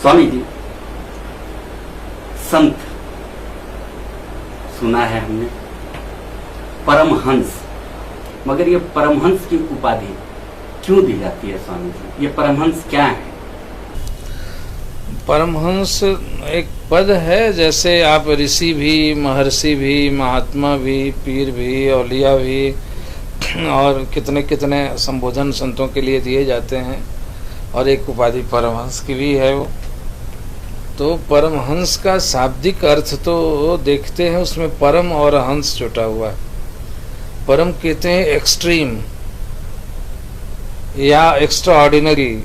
स्वामी जी, संत सुना है हमने, परमहंस, मगर ये परमहंस की उपाधि क्यों दी जाती है स्वामी जी? ये परमहंस क्या है? परमहंस एक पद है, जैसे आप ऋषि भी, महर्षि भी, महात्मा भी, पीर भी, औलिया भी और कितने कितने संबोधन संतों के लिए दिए जाते हैं, और एक उपाधि परमहंस की भी है वो। तो परमहंस का शाब्दिक अर्थ तो देखते हैं, उसमें परम और हंस जुटा हुआ है। परम कहते हैं एक्सट्रीम या एक्स्ट्रा ऑर्डिनरी,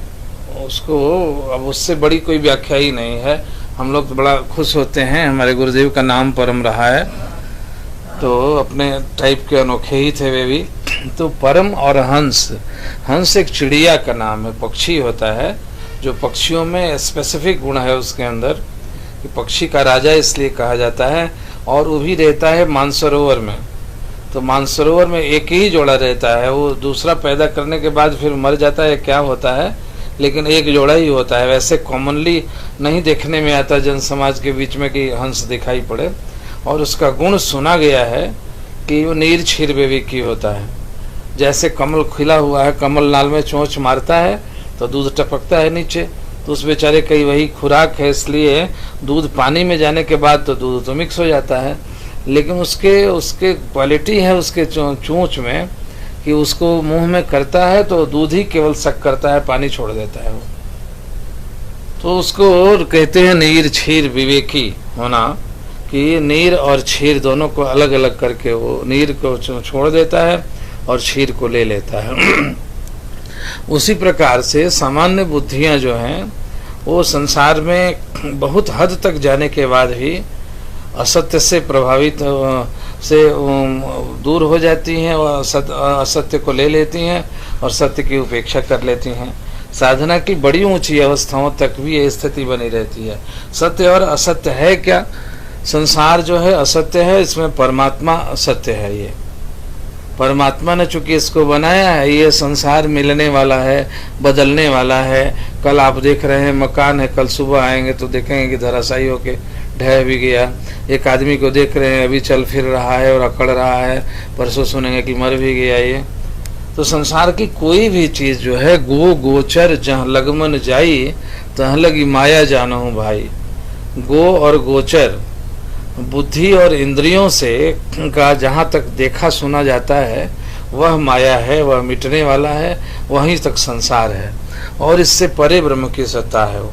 उसको अब उससे बड़ी कोई व्याख्या ही नहीं है। हम लोग तो बड़ा खुश होते हैं, हमारे गुरुदेव का नाम परम रहा है, तो अपने टाइप के अनोखे ही थे वे भी। तो परम और हंस, हंस एक चिड़िया का नाम है, पक्षी होता है, जो पक्षियों में स्पेसिफिक गुण है उसके अंदर कि पक्षी का राजा इसलिए कहा जाता है। और वो भी रहता है मानसरोवर में, तो मानसरोवर में एक ही जोड़ा रहता है, वो दूसरा पैदा करने के बाद फिर मर जाता है, क्या होता है, लेकिन एक जोड़ा ही होता है। वैसे कॉमनली नहीं देखने में आता जन समाज के बीच में कि हंस दिखाई पड़े। और उसका गुण सुना गया है कि वो नीर क्षीर बेविकी होता है। जैसे कमल खिला हुआ है, कमल नाल में चोंच मारता है तो दूध टपकता है नीचे, तो उस बेचारे की वही खुराक है, इसलिए दूध पानी में जाने के बाद तो दूध तो मिक्स हो जाता है। लेकिन उसके क्वालिटी है उसके चोंच में कि उसको मुंह में करता है तो दूध ही केवल शक करता है, पानी छोड़ देता है वो। तो उसको कहते हैं नीर क्षीर विवेकी होना, कि नीर और क्षीर दोनों को अलग अलग करके वो नीर को छोड़ देता है और क्षीर को ले लेता है। उसी प्रकार से सामान्य बुद्धियां जो हैं वो संसार में बहुत हद तक जाने के बाद भी असत्य से प्रभावित से दूर हो जाती हैं और असत्य को ले लेती हैं और सत्य की उपेक्षा कर लेती हैं। साधना की बड़ी ऊंची अवस्थाओं तक भी ये स्थिति बनी रहती है। सत्य और असत्य है क्या? संसार जो है असत्य है, इसमें परमात्मा सत्य है। ये परमात्मा ने चूंकि इसको बनाया है, ये संसार मिलने वाला है, बदलने वाला है। कल आप देख रहे हैं मकान है, कल सुबह आएंगे तो देखेंगे कि धराशायी होके ढह भी गया। एक आदमी को देख रहे हैं अभी चल फिर रहा है और अकड़ रहा है, परसों सुनेंगे कि मर भी गया। ये तो संसार की कोई भी चीज जो है गो गोचर जहाँ लगमन जाई तहाँ लगी माया जानहु भाई। गो और गोचर बुद्धि और इंद्रियों से का जहाँ तक देखा सुना जाता है वह माया है, वह मिटने वाला है, वहीं तक संसार है और इससे परे ब्रह्म की सत्ता है वो।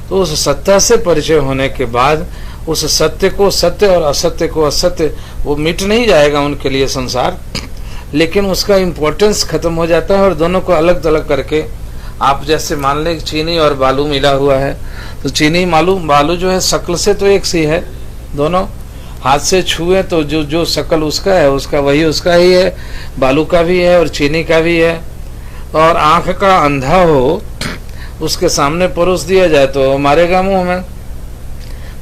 तो उस सत्ता से परिचय होने के बाद उस सत्य को सत्य और असत्य को असत्य, वो मिट नहीं जाएगा उनके लिए संसार, लेकिन उसका इम्पोर्टेंस खत्म हो जाता है और दोनों को अलग अलग करके आप जैसे मान लें चीनी और बालू मिला हुआ है, तो चीनी बालू जो है शक्ल से तो एक सी है, दोनों हाथ से छुए तो जो शक्ल उसका है उसका वही उसका ही है, बालू का भी है और चीनी का भी है। और आंख का अंधा हो उसके सामने परोस दिया जाए तो मारेगा मुंह में,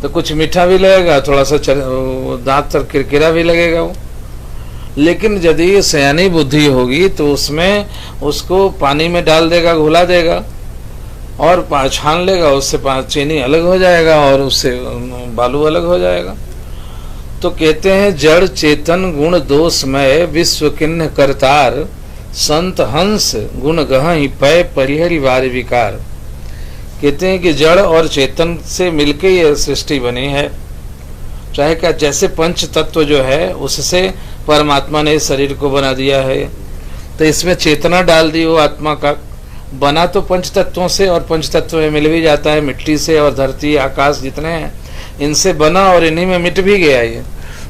तो कुछ मीठा भी लगेगा, थोड़ा सा दांत तर किरकिरा भी लगेगा वो। लेकिन यदि सयानी बुद्धि होगी तो उसमें उसको पानी में डाल देगा, घुला देगा और छान लेगा, उससे चीनी अलग हो जाएगा और उससे बालू अलग हो जाएगा। तो कहते हैं जड़ चेतन गुण दोषमय विश्व किन्ह करतार, संत हंस गुण गहहि पय परिहरि वार विकार। कहते हैं कि जड़ और चेतन से मिलके ये सृष्टि बनी है। चाहे क्या, जैसे पंच तत्व जो है उससे परमात्मा ने इस शरीर को बना दिया है, तो इसमें चेतना डाल दी वो आत्मा का। बना तो पंच तत्वों से और पंच तत्व में मिल भी जाता है, मिट्टी से और धरती आकाश जितने हैं इनसे बना और इन्हीं में मिट भी गया। ये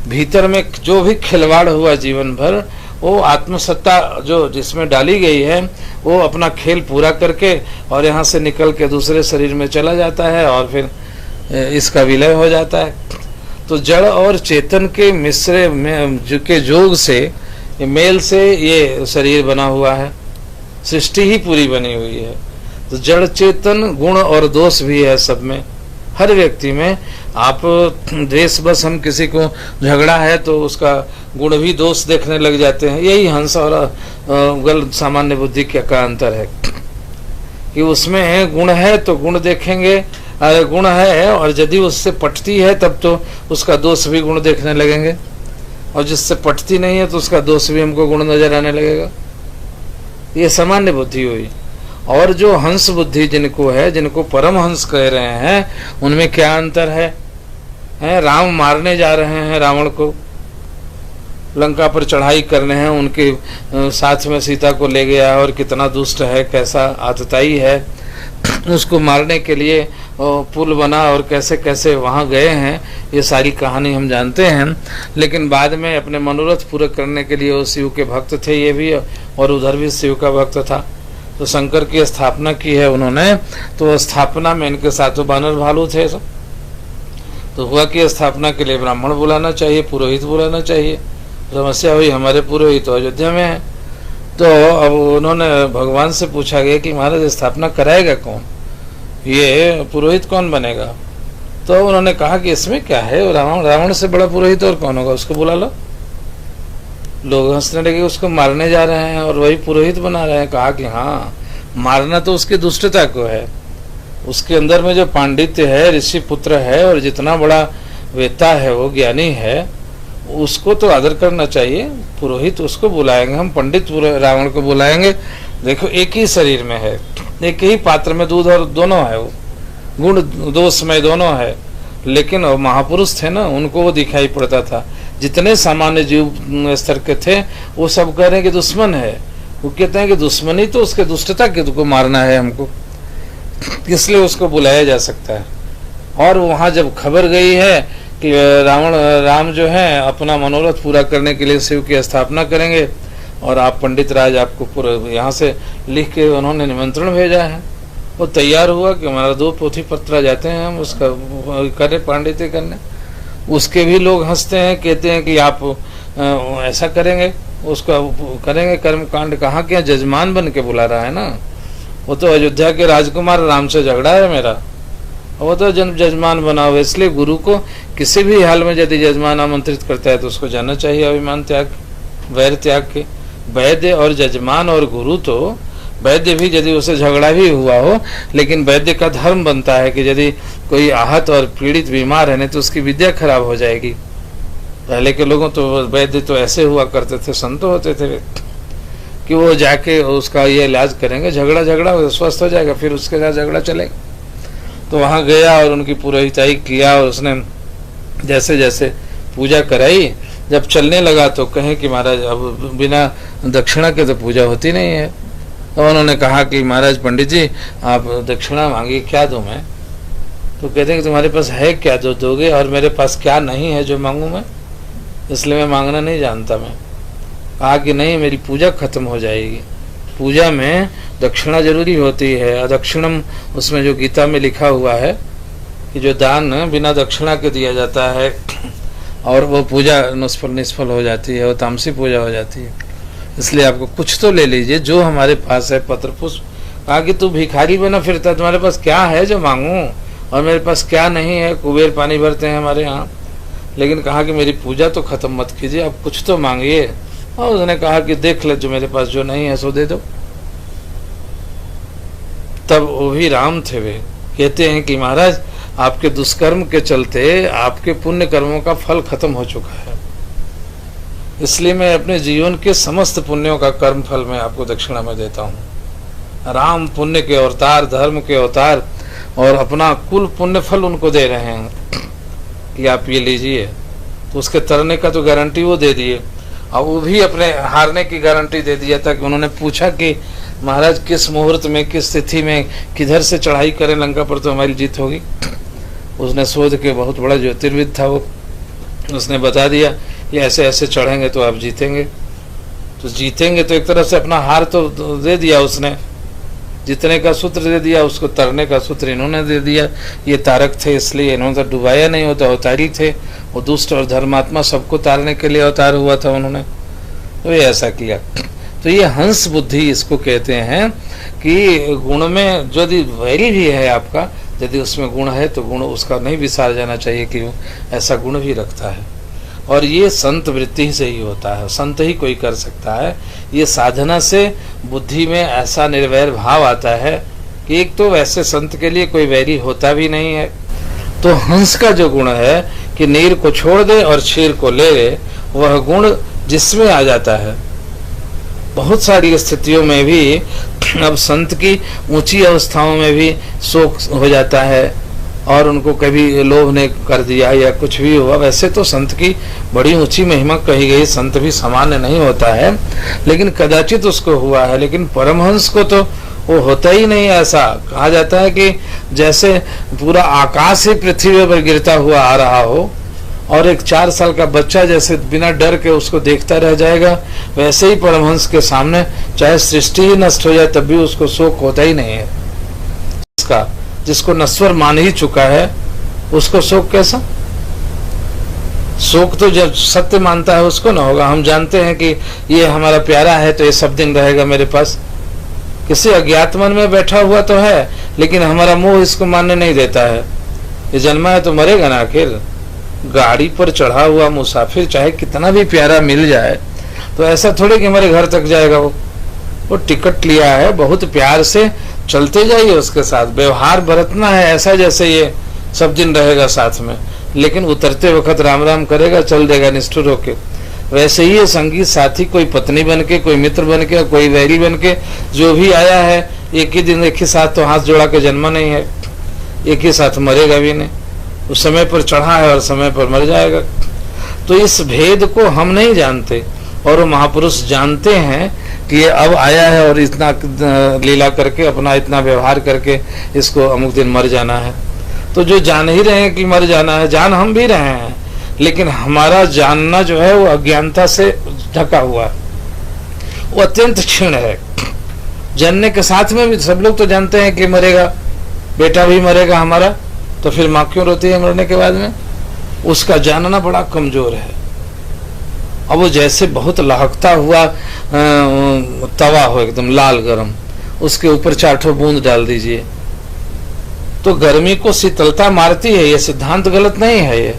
भीतर में जो भी खिलवाड़ हुआ जीवन भर, वो आत्मसत्ता जो जिसमें डाली गई है वो अपना खेल पूरा करके और यहाँ से निकल के दूसरे शरीर में चला जाता है और फिर इसका विलय हो जाता है। तो जड़ और चेतन के मिश्रे में के जोग से, मेल से ये शरीर बना हुआ है, सृष्टि ही पूरी बनी हुई है। तो जड़ चेतन गुण और दोष भी है सब में, हर व्यक्ति में। आप द्वेष बस हम किसी को झगड़ा है तो उसका गुण भी दोष देखने लग जाते हैं। यही हंस और गल सामान्य बुद्धि का अंतर है कि उसमें गुण है तो गुण देखेंगे गुण है, और यदि उससे पटती है तब तो उसका दोष भी गुण देखने लगेंगे, और जिससे पटती नहीं है तो उसका दोष भी हमको गुण नजर आने लगेगा। ये सामान्य बुद्धि हुई। और जो हंस बुद्धि जिनको है, जिनको परम हंस कह रहे हैं, उनमें क्या अंतर है? राम मारने जा रहे हैं रावण को, लंका पर चढ़ाई करने हैं, उनके साथ में सीता को ले गया और कितना दुष्ट है, कैसा आतताई है, उसको मारने के लिए पुल बना और कैसे कैसे वहाँ गए हैं, ये सारी कहानी हम जानते हैं। लेकिन बाद में अपने मनोरथ पूरे करने के लिए वो शिव के भक्त थे ये भी, और उधर भी शिव का भक्त था। तो शंकर की स्थापना की है उन्होंने, तो स्थापना में इनके साथ बानर भालू थे सब। तो हुआ कि स्थापना के लिए ब्राह्मण बुलाना चाहिए, पुरोहित बुलाना चाहिए। समस्या हुई हमारे पुरोहित तो अयोध्या में है। तो अब उन्होंने भगवान से पूछा गया कि महाराज स्थापना कराएगा कौन, ये पुरोहित कौन बनेगा? तो उन्होंने कहा कि इसमें क्या है, रावण से बड़ा पुरोहित और कौन होगा, उसको बुला लो। लोग हंसने लगे, उसको मारने जा रहे हैं और वही पुरोहित बना रहे हैं। कहा कि हाँ, मारना तो उसकी दुष्टता को है, उसके अंदर में जो पांडित्य है, ऋषि पुत्र है और जितना बड़ा वेता है, वो ज्ञानी है, उसको तो आदर करना चाहिए। पुरोहित उसको बुलाएंगे हम, पंडित रावण को बुलाएंगे। देखो एक ही शरीर में है, एक ही पात्र में दूध और दोनों है, वो गुण दोष में दोनों है, लेकिन वो महापुरुष थे ना, उनको वो दिखाई पड़ता था। जितने सामान्य जीव स्तर के थे वो सब कह रहे हैं कि दुश्मन है। वो कहते हैं कि दुश्मनी तो उसके दुष्टता के को मारना है हमको, इसलिए उसको बुलाया जा सकता है। और वहां जब खबर गई है कि राम जो है अपना मनोरथ पूरा करने के लिए शिव की स्थापना करेंगे, और आप पंडित राज आपको पूरा यहाँ से लिख के उन्होंने निमंत्रण भेजा है। वो तैयार हुआ कि हमारा 2 पोथी पत्र जाते हैं, हम उसका करें पांडित्य करने। उसके भी लोग हंसते हैं, कहते हैं कि आप ऐसा करेंगे, उसका करेंगे कर्म कांड। कहाँ क्या जजमान बन के बुला रहा है ना, वो तो अयोध्या के राजकुमार राम से झगड़ा है मेरा, वो तो जजमान बना हुआ। इसलिए गुरु को किसी भी हाल में यदि जजमान आमंत्रित करता है तो उसको जाना चाहिए अभिमान त्याग, वैर त्याग के। वैद्य और जजमान और गुरु, तो वैद्य भी यदि उसे झगड़ा भी हुआ हो, लेकिन वैद्य का धर्म बनता है कि यदि कोई आहत और पीड़ित बीमार है नहीं तो उसकी विद्या खराब हो जाएगी। पहले के लोगों तो वैद्य तो ऐसे हुआ करते थे, संत होते थे कि वो जाके उसका ये इलाज करेंगे, झगड़ा स्वस्थ हो जाएगा, फिर उसके साथ झगड़ा चलेगा। तो वहाँ गया और उनकी पुरोहिताई किया, और उसने जैसे जैसे पूजा कराई। जब चलने लगा तो कहे कि महाराज अब बिना दक्षिणा के तो पूजा होती नहीं है। तो उन्होंने कहा कि महाराज पंडित जी आप दक्षिणा मांगिए, क्या दूं मैं? तो कहते हैं कि तुम्हारे पास है क्या जो दोगे, और मेरे पास क्या नहीं है जो मांगू मैं, इसलिए मैं मांगना नहीं जानता। मैं कहा कि नहीं, मेरी पूजा खत्म हो जाएगी। पूजा में दक्षिणा जरूरी होती है। अदक्षिणम उसमें जो गीता में लिखा हुआ है कि जो दान बिना दक्षिणा के दिया जाता है और वो पूजा निष्फल हो जाती है, वो तामसी पूजा हो जाती है। इसलिए आपको कुछ तो ले लीजिए जो हमारे पास है, पत्र पुष्प। कहा कि तू भिखारी बना फिरता, तुम्हारे पास क्या है जो मांगू, और मेरे पास क्या नहीं है, कुबेर पानी भरते हैं हमारे यहाँ। लेकिन कहा कि मेरी पूजा तो खत्म मत कीजिए, आप कुछ तो मांगिए। और उसने कहा कि देख ले, जो मेरे पास जो नहीं है सो दे दो। तब वो भी राम थे, वे कहते हैं कि महाराज आपके दुष्कर्म के चलते आपके पुण्य कर्मों का फल खत्म हो चुका है, इसलिए मैं अपने जीवन के समस्त पुण्यों का कर्म फल मैं आपको दक्षिणा में देता हूँ। राम पुण्य के अवतार, धर्म के अवतार, और अपना कुल पुण्य फल उनको दे रहे हैं कि आप ये लीजिए। तो उसके तरने का तो गारंटी वो दे दिए, और वो भी अपने हारने की गारंटी दे दिया था। कि उन्होंने पूछा कि महाराज किस मुहूर्त में, किस तिथि में, किधर से चढ़ाई करें लंका पर तो हमारी जीत होगी। उसने शोध के, बहुत बड़ा ज्योतिर्विद था वो, उसने बता दिया कि ऐसे ऐसे चढ़ेंगे तो आप जीतेंगे। तो जीतेंगे तो एक तरह से अपना हार तो दे दिया उसने, जीतने का सूत्र दे दिया, उसको तरने का सूत्र इन्होंने दे दिया। ये तारक थे, इसलिए इन्होंने तो डुबाया नहीं, होता अवतारी थे। वो दुष्ट और धर्मात्मा सबको तारने के लिए अवतार हुआ था उन्होंने, तो ये ऐसा किया। तो ये हंस बुद्धि इसको कहते हैं कि गुण में यदि वैरी भी है आपका, यदि उसमें गुण है तो गुण उसका नहीं विसार जाना चाहिए कि वो ऐसा गुण भी रखता है। और ये संत वृत्ति से ही होता है, संत ही कोई कर सकता है। ये साधना से बुद्धि में ऐसा निर्वैर भाव आता है कि एक तो वैसे संत के लिए कोई वैरी होता भी नहीं है, तो हंस का जो गुण है कि नीर को छोड़ दे और क्षीर को ले ले, वह गुण जिसमें आ जाता है। बहुत सारी स्थितियों में भी अब संत की ऊंची अवस्थाओं में भी शोक हो जाता है, और उनको कभी लोभ ने कर दिया या कुछ भी हुआ। वैसे तो संत की बड़ी ऊंची महिमा कही गई, संत भी सामान्य नहीं होता है, लेकिन कदाचित उसको हुआ है। लेकिन परमहंस को तो वो होता ही नहीं। ऐसा कहा जाता है कि जैसे पूरा आकाश ही पृथ्वी पर गिरता हुआ आ रहा हो, और एक 4 साल का बच्चा जैसे बिना डर के उसको देखता रह जाएगा, वैसे ही परमहंस के सामने चाहे सृष्टि ही नष्ट हो जाए तब भी उसको शोक होता ही नहीं है। इसका जिसको नश्वर मान ही चुका है उसको शोक कैसा? शोक तो जब सत्य मानता है उसको ना होगा। हम जानते हैं कि ये हमारा प्यारा है तो ये सब दिन रहेगा मेरे पास। किसी अज्ञात मन में बैठा हुआ तो है, लेकिन हमारा मोह इसको मानने नहीं देता है। ये जन्मा है तो मरेगा ना आखिर। गाड़ी पर चढ़ा हुआ मुसाफिर चाहे कितना भी प्यारा मिल जाए तो ऐसा थोड़े कि हमारे घर तक जाएगा। वो टिकट लिया है, बहुत प्यार से चलते जाइए उसके साथ, व्यवहार बरतना है ऐसा जैसे ये सब दिन रहेगा साथ में, लेकिन उतरते वक्त राम राम करेगा, चल देगा निष्ठुर होके। वैसे ही ये संगीत साथी कोई पत्नी बन के, कोई मित्र बन के, कोई वैरी बन के जो भी आया है, एक ही दिन एक ही साथ तो हाथ जोड़ा के जन्मा नहीं है, एक ही साथ मरेगा भी नहीं। उस समय पर चढ़ा है और समय पर मर जाएगा। तो इस भेद को हम नहीं जानते, और वो महापुरुष जानते हैं कि ये अब आया है और इतना लीला करके, अपना इतना व्यवहार करके इसको अमुक दिन मर जाना है। तो जो जान ही रहे हैं कि मर जाना है, जान हम भी रहे हैं, लेकिन हमारा जानना जो है वो अज्ञानता से ढका हुआ है, वो अत्यंत क्षीण है। जानने के साथ में भी सब लोग तो जानते हैं कि मरेगा, बेटा भी मरेगा हमारा, तो फिर माँ क्यों रोती है मरने के बाद में? उसका जानना बड़ा कमजोर है। अब वो जैसे बहुत लहकता हुआ तवा हो, एकदम लाल गरम, उसके ऊपर 4 बूंद डाल दीजिए तो गर्मी को शीतलता मारती है। ये सिद्धांत गलत नहीं है ये,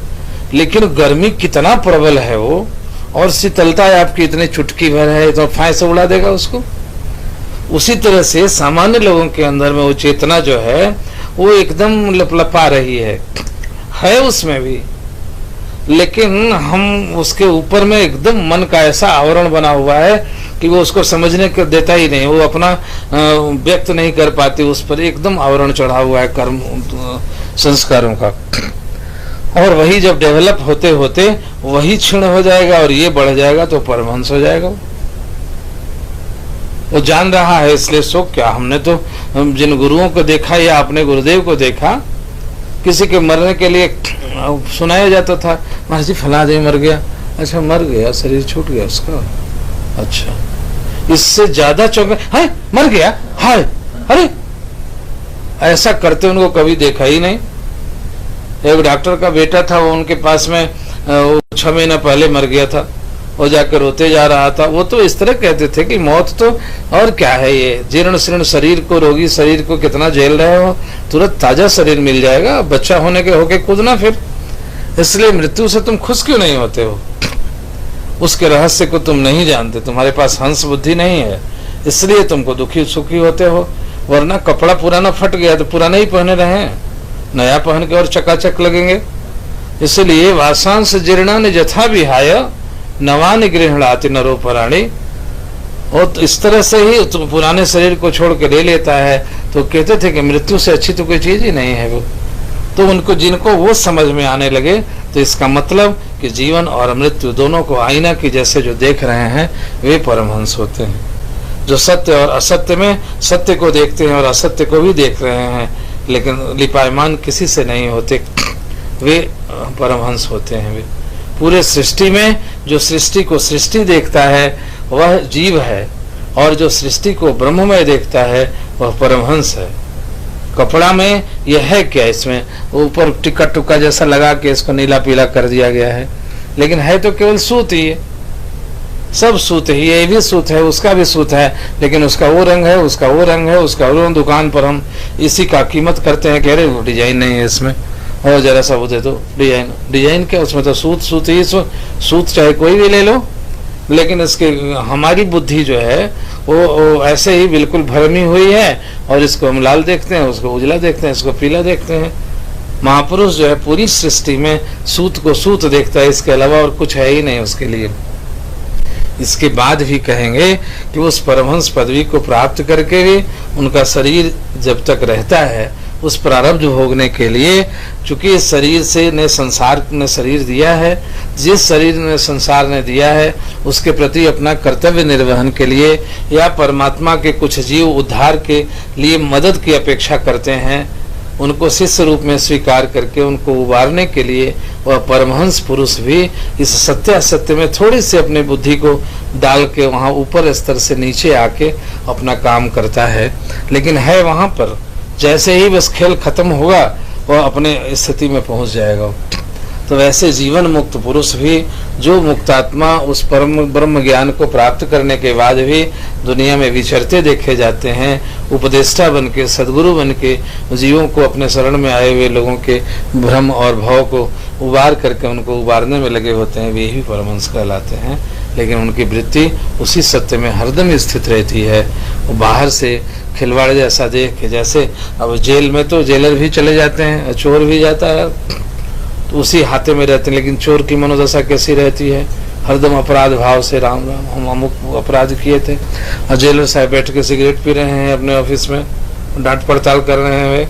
लेकिन गर्मी कितना प्रबल है वो, और शीतलता आपकी इतनी चुटकी भर है तो फाय से उड़ा देगा उसको। उसी तरह से सामान्य लोगों के अंदर में वो चेतना जो है वो एकदम लपलपा रही है उसमें भी, लेकिन हम उसके ऊपर में एकदम मन का ऐसा आवरण बना हुआ है कि वो उसको समझने को देता ही नहीं, वो अपना व्यक्त नहीं कर पाती, उस पर एकदम आवरण चढ़ा हुआ है कर्म संस्कारों का। और वही जब डेवलप होते होते वही क्षीण हो जाएगा और ये बढ़ जाएगा तो परमहंस हो जाएगा। वो जान रहा है, इसलिए शोक क्या। हमने तो जिन गुरुओं को देखा या अपने गुरुदेव को देखा, किसी के मरने के लिए सुनाया जाता था, महाराज जी फला आदमी मर गया। अच्छा मर गया, शरीर छूट गया उसका, अच्छा। इससे ज्यादा चौंका, हाय मर गया, हाय अरे ऐसा करते उनको कभी देखा ही नहीं। एक डॉक्टर का बेटा था, वो उनके पास में 6 महीना पहले मर गया था, वो जाकर रोते जा रहा था। वो तो इस तरह कहते थे कि मौत तो और क्या है, ये जीर्ण शीर्ण शरीर को, रोगी शरीर को कितना झेल रहे हो, तुरंत ताजा शरीर मिल जाएगा, बच्चा होने के होके कूदना फिर। इसलिए मृत्यु से तुम खुश क्यों नहीं होते हो? उसके रहस्य को तुम नहीं जानते, तुम्हारे पास हंस बुद्धि नहीं है, इसलिए तुमको दुखी सुखी होते हो। वरना कपड़ा पुराना फट गया तो पुराना ही पहने रहे, नया पहन के और चकाचक लगेंगे। इसलिए वासांस जीर्णान यथा विहाय नवानि गृह्णाति नरो पराणी। और तो इस तरह से ही तो पुराने शरीर को छोड़ के ले लेता है। तो कहते थे कि मृत्यु से अच्छी तो कोई चीज ही नहीं है वो। तो उनको जिनको वो समझ में आने लगे, तो इसका मतलब कि जीवन और मृत्यु दोनों को आईना की जैसे जो देख रहे हैं वे परमहंस होते हैं। जो सत्य और असत्य में सत्य को देखते हैं और असत्य को भी देख रहे हैं, लेकिन लिपायमान किसी से नहीं होते, वे परमहंस होते हैं। वे पूरे सृष्टि में जो सृष्टि को सृष्टि देखता है वह जीव है, और जो सृष्टि को ब्रह्ममय देखता है वह परमहंस है। कपड़ा में यह है क्या, इसमें ऊपर टिक्का टुक्का जैसा लगा के इसको नीला पीला कर दिया गया है, लेकिन है तो केवल सूत ही है, सब सूत ही, ये भी सूत है, उसका भी सूत है, लेकिन उसका वो रंग है, उसका वो रंग है, उसका वो। दुकान पर हम इसी का कीमत करते हैं, कह रहे वो डिजाइन नहीं है इसमें, और जरा सा वो दे दो डिजाइन। डिजाइन क्या, उसमें तो सूत सूत ही सूत, चाहे कोई भी ले लो, लेकिन इसके हमारी बुद्धि जो है वो ऐसे ही बिल्कुल भरमी हुई है, और इसको हम लाल देखते हैं, उसको उजला देखते हैं, इसको पीला देखते हैं। महापुरुष जो है पूरी सृष्टि में सूत को सूत देखता है, इसके अलावा और कुछ है ही नहीं उसके लिए। इसके बाद भी कहेंगे कि उस परमहंस पदवी को प्राप्त करके भी उनका शरीर जब तक रहता है उस प्रारब्ध भोगने के लिए, चूंकि इस शरीर से ने संसार ने शरीर दिया है, जिस शरीर ने संसार ने दिया है उसके प्रति अपना कर्तव्य निर्वहन के लिए या परमात्मा के कुछ जीव उद्धार के लिए मदद की अपेक्षा करते हैं, उनको शिष्य रूप में स्वीकार करके उनको उबारने के लिए वह परमहंस पुरुष भी इस सत्य असत्य में थोड़ी सी अपनी बुद्धि को डाल के वहाँ ऊपर स्तर से नीचे आके अपना काम करता है। लेकिन है वहाँ पर, जैसे ही बस खेल खत्म होगा वह अपने स्थिति में पहुँच जाएगा। तो वैसे जीवन मुक्त पुरुष भी, जो मुक्तात्मा उस परम ब्रह्म ज्ञान को प्राप्त करने के बाद भी दुनिया में विचरते देखे जाते हैं, उपदेष्टा बन के, सदगुरु बन के जीवों को, अपने शरण में आए हुए लोगों के भ्रम और भाव को उबार करके उनको उबारने में लगे होते हैं, वे ही परमहंस कहलाते हैं। लेकिन उनकी वृत्ति उसी सत्य में हरदम स्थित रहती है। वो बाहर से खिलवाड़ जैसा देख के, जैसे अब जेल में तो जेलर भी चले जाते हैं, चोर भी जाता है तो उसी हाथे में रहते हैं, लेकिन चोर की मनोदशा कैसी रहती है? हरदम अपराध भाव से, राम राम हम अमुक अपराध किए थे, और जेलर साहब बैठ के सिगरेट पी रहे हैं अपने ऑफिस में, डांट पड़ताल कर रहे हैं। वे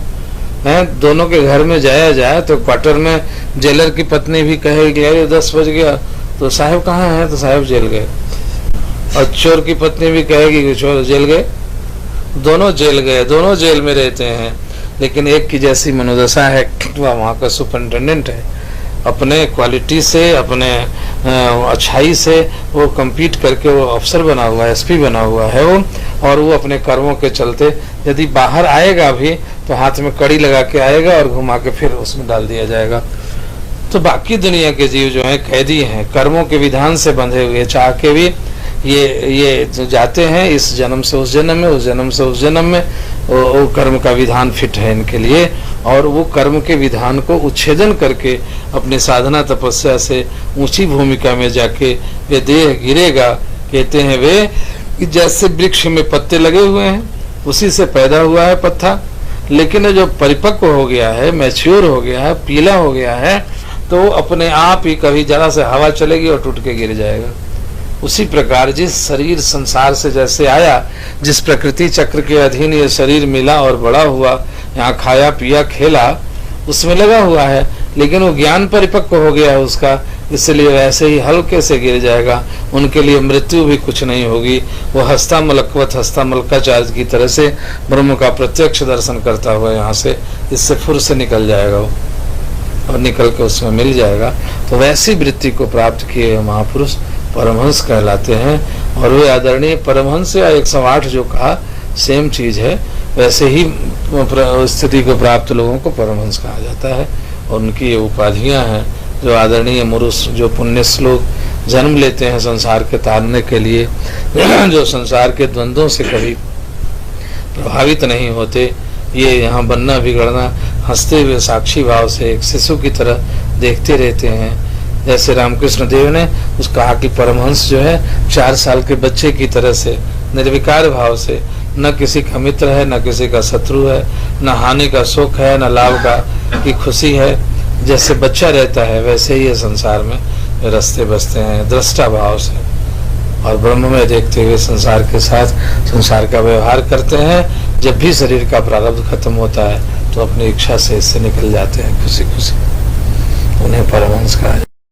हैं दोनों के घर में जाया जाए तो क्वार्टर में जेलर की पत्नी भी कहेगी अरे 10 बज गया, तो साहब कहाँ हैं? तो साहब जेल गए। और चोर की पत्नी भी कहेगी कि चोर जेल गए। दोनों जेल गए, दोनों जेल में रहते हैं, लेकिन एक की जैसी मनोदशा है। वह वहाँ का सुपरिटेंडेंट है, अपने क्वालिटी से, अपने अच्छाई से वो compete करके वो अफसर बना हुआ है, SP बना हुआ है वो, और वो अपने कर्मों के चलते यदि बाहर आएगा भी तो हाथ में कड़ी लगा के आएगा और घुमा के फिर उसमें डाल दिया जाएगा। तो बाकी दुनिया के जीव जो हैं कैदी हैं, कर्मों के विधान से बंधे हुए, चाह के भी ये जाते हैं इस जन्म से उस जन्म में, उस जन्म से उस जन्म में, वो कर्म का विधान फिट है इनके लिए, और वो कर्म के विधान को उच्छेदन करके अपनी साधना तपस्या से ऊंची भूमिका में जाके वे देह गिरेगा। कहते हैं वे कि जैसे वृक्ष में पत्ते लगे हुए हैं उसी से पैदा हुआ है पत्ता, लेकिन जो परिपक्व हो गया है, मैच्योर हो गया है, पीला हो गया है, तो अपने आप ही कभी जरा से हवा चलेगी और टूट के गिर जाएगा। उसी प्रकार जिस शरीर संसार से जैसे आया, जिस प्रकृति चक्र के अधीन ये शरीर मिला और बड़ा हुआ, यहाँ खाया पिया खेला, उसमें लगा हुआ है, लेकिन वो ज्ञान परिपक्व हो गया है उसका, इसलिए वैसे ही हल्के से गिर जाएगा। उनके लिए मृत्यु भी कुछ नहीं होगी। वो हस्ता मलकवत हस्ता मलकाचार्य की तरह से ब्रह्म का प्रत्यक्ष दर्शन करता हुआ यहाँ से इससे फुर से निकल जाएगा वो, और निकल के उसमें मिल जाएगा। तो वैसी वृत्ति को प्राप्त किए महापुरुष परमहंस कहलाते हैं। और वे आदरणीय परमहंस या 108 जो कहा सेम चीज है, वैसे ही स्थिति को प्राप्त लोगों को परमहंस कहा जाता है। और उनकी ये उपाधियां हैं जो आदरणीय मुरुष, जो पुण्य श्लोक जन्म लेते हैं संसार के तारने के लिए, जो संसार के द्वंद्वों से कभी प्रभावित नहीं होते, ये यहाँ बनना बिगड़ना हंसते हुए साक्षी भाव से एक शिशु की तरह देखते रहते हैं। जैसे रामकृष्ण देव ने उस कहा कि परमहंस जो है 4 साल के बच्चे की तरह से निर्विकार भाव से, न किसी का मित्र है, न किसी का शत्रु है, न हानि का सुख है, न लाभ का की खुशी है, जैसे बच्चा रहता है वैसे ही ये संसार में रस्ते बसते हैं दृष्टा भाव से, और ब्रह्म में देखते हुए संसार के साथ संसार का व्यवहार करते हैं। जब भी शरीर का प्रारब्ध खत्म होता है तो अपनी इच्छा से इससे निकल जाते हैं खुशी खुशी, उन्हें परमहंस कहा।